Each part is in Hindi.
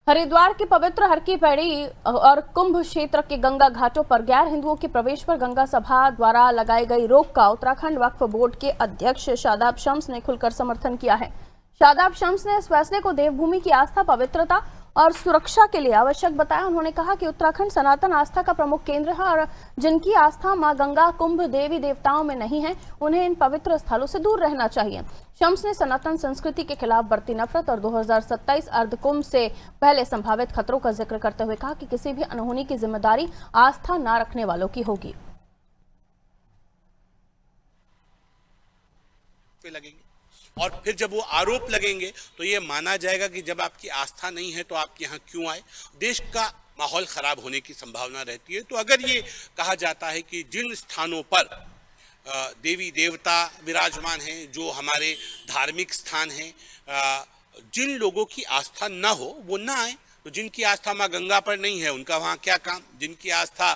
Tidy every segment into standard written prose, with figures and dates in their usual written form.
हरिद्वार के पवित्र हर की पैड़ी और कुंभ क्षेत्र के गंगा घाटों पर गैर हिंदुओं के प्रवेश पर गंगा सभा द्वारा लगाई गई रोक का उत्तराखंड वक्फ बोर्ड के अध्यक्ष शादाब शम्स ने खुलकर समर्थन किया है। शादाब शम्स ने इस फैसले को देवभूमि की आस्था, पवित्रता और सुरक्षा के लिए आवश्यक बताया। उन्होंने कहा कि उत्तराखंड सनातन आस्था का प्रमुख केंद्र है और जिनकी आस्था मां गंगा, कुंभ, देवी देवताओं में नहीं है, उन्हें इन पवित्र स्थलों से दूर रहना चाहिए। शम्स ने सनातन संस्कृति के खिलाफ बढ़ती नफरत और 2027 अर्धकुंभ से पहले संभावित खतरों का जिक्र करते हुए कहा कि किसी भी अनहोनी की जिम्मेदारी आस्था न रखने वालों की होगी। और फिर जब वो आरोप लगेंगे तो ये माना जाएगा कि जब आपकी आस्था नहीं है तो आप यहाँ क्यों आए। देश का माहौल खराब होने की संभावना रहती है। तो अगर ये कहा जाता है कि जिन स्थानों पर देवी देवता विराजमान हैं, जो हमारे धार्मिक स्थान हैं, जिन लोगों की आस्था न हो वो ना आए। तो जिनकी आस्था माँ गंगा पर नहीं है उनका वहाँ क्या काम, जिनकी आस्था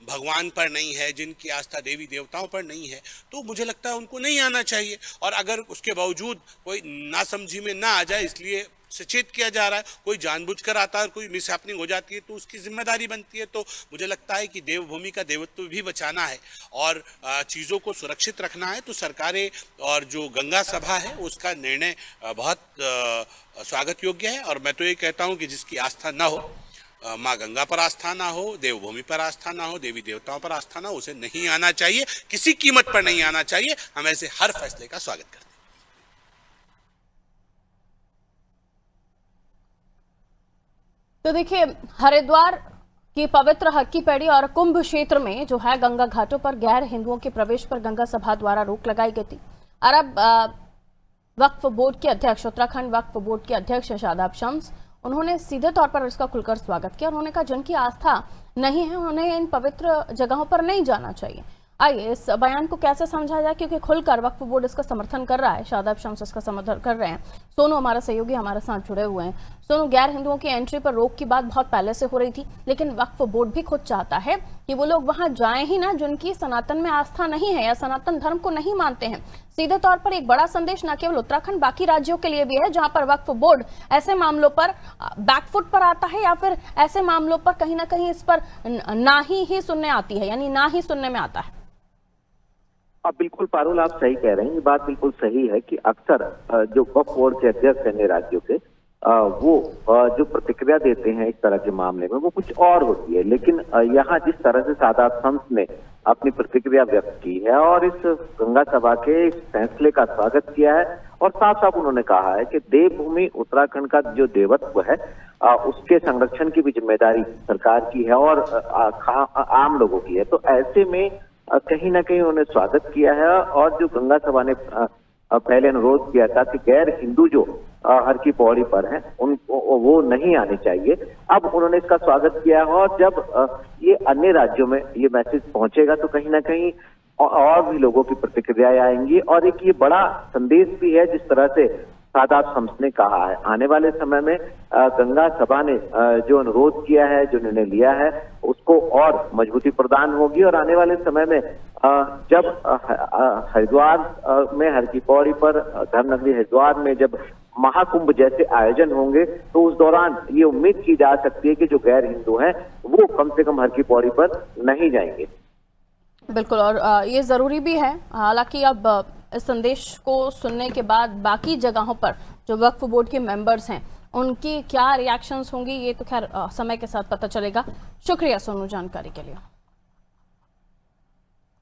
भगवान पर नहीं है, जिनकी आस्था देवी देवताओं पर नहीं है, तो मुझे लगता है उनको नहीं आना चाहिए। और अगर उसके बावजूद कोई नासमझी में ना आ जाए इसलिए सचेत किया जा रहा है, कोई जानबूझकर आता है, कोई मिसहैपनिंग हो जाती है तो उसकी जिम्मेदारी बनती है। तो मुझे लगता है कि देवभूमि का देवत्व भी बचाना है और चीज़ों को सुरक्षित रखना है। तो सरकारें और जो गंगा सभा है उसका निर्णय बहुत स्वागत योग्य है। और मैं तो ये कहता हूँ कि जिसकी आस्था ना हो, माँ गंगा पर आस्था ना हो, देवभूमि पर आस्था ना हो, देवी देवताओं पर आस्था ना हो, उसे नहीं आना चाहिए, किसी कीमत पर नहीं आना चाहिए। हम ऐसे हर फैसले का स्वागत करते हैं। तो देखिए, हरिद्वार की पवित्र हर की पैड़ी और कुंभ क्षेत्र में जो है गंगा घाटों पर गैर हिंदुओं के प्रवेश पर गंगा सभा द्वारा रोक लगाई गई थी। अरब वक्फ बोर्ड के अध्यक्ष, उत्तराखंड वक्फ बोर्ड के अध्यक्ष शादाब शम्स, उन्होंने सीधे तौर पर इसका खुलकर स्वागत किया। उन्होंने कहा जिनकी आस्था नहीं है उन्हें इन पवित्र जगहों पर नहीं जाना चाहिए। आइए इस बयान को कैसे समझा जाए, क्योंकि खुलकर वक्फ बोर्ड इसका समर्थन कर रहा है, शादाब शम्स इसका समर्थन कर रहे हैं। सोनू हमारा सहयोगी हमारे साथ जुड़े हुए हैं। सोनू, गैर हिंदुओं की एंट्री पर रोक की बात बहुत पहले से हो रही थी, लेकिन वक्फ बोर्ड भी खुद चाहता है कि वो लोग वहां जाएं ही ना जिनकी सनातन में आस्था नहीं है या सनातन धर्म को नहीं मानते हैं। सीधे तौर पर एक बड़ा संदेश न केवल उत्तराखंड, बाकी राज्यों के लिए भी है जहां पर वक्फ बोर्ड ऐसे मामलों पर बैकफुट पर आता है या फिर ऐसे मामलों पर कहीं ना कहीं इस पर ना ही सुनने आती है, यानी ना ही सुनने में आता है। बिल्कुल पारुल, आप सही कह रहे हैं। ये बात बिल्कुल सही है कि अक्सर जो वक्फ बोर्ड के अध्यक्ष हैं राज्यों के, वो जो प्रतिक्रिया देते हैं इस तरह के मामले में वो कुछ और होती है। लेकिन यहाँ जिस तरह से शादाब शम्स ने अपनी प्रतिक्रिया व्यक्त की है और इस गंगा सभा के इस फैसले का स्वागत किया है और साफ साफ उन्होंने कहा है कि देवभूमि उत्तराखंड का जो देवत्व है उसके संरक्षण की भी जिम्मेदारी सरकार की है और आम लोगों की है। तो ऐसे में कहीं ना कहीं उन्होंने स्वागत किया है। और जो गंगा सभा ने पहले अनुरोध किया था कि गैर हिंदू जो हर की पौड़ी पर हैं उनको वो नहीं आने चाहिए, अब उन्होंने इसका स्वागत किया है। और जब ये अन्य राज्यों में ये मैसेज पहुंचेगा तो कहीं ना कहीं और भी लोगों की प्रतिक्रियाएं आएंगी। और एक ये बड़ा संदेश भी है जिस तरह से शादाब शम्स ने कहा है। आने वाले समय में गंगा सभा ने जो अनुरोध किया है, जो निर्णय लिया है, उसको और मजबूती प्रदान होगी। और आने वाले समय में जब हरिद्वार में हर की पौड़ी पर, धर्मनगरी हरिद्वार में जब महाकुंभ जैसे आयोजन होंगे तो उस दौरान ये उम्मीद की जा सकती है कि जो गैर हिंदू हैं वो कम से कम हर की पौड़ी पर नहीं जाएंगे। बिल्कुल, और ये जरूरी भी है। हालांकि अब इस संदेश को सुनने के बाद बाकी जगहों पर जो वक्फ बोर्ड के मेंबर्स हैं उनकी क्या रिएक्शंस होंगी ये तो खैर समय के साथ पता चलेगा। शुक्रिया सोनू जानकारी के लिए।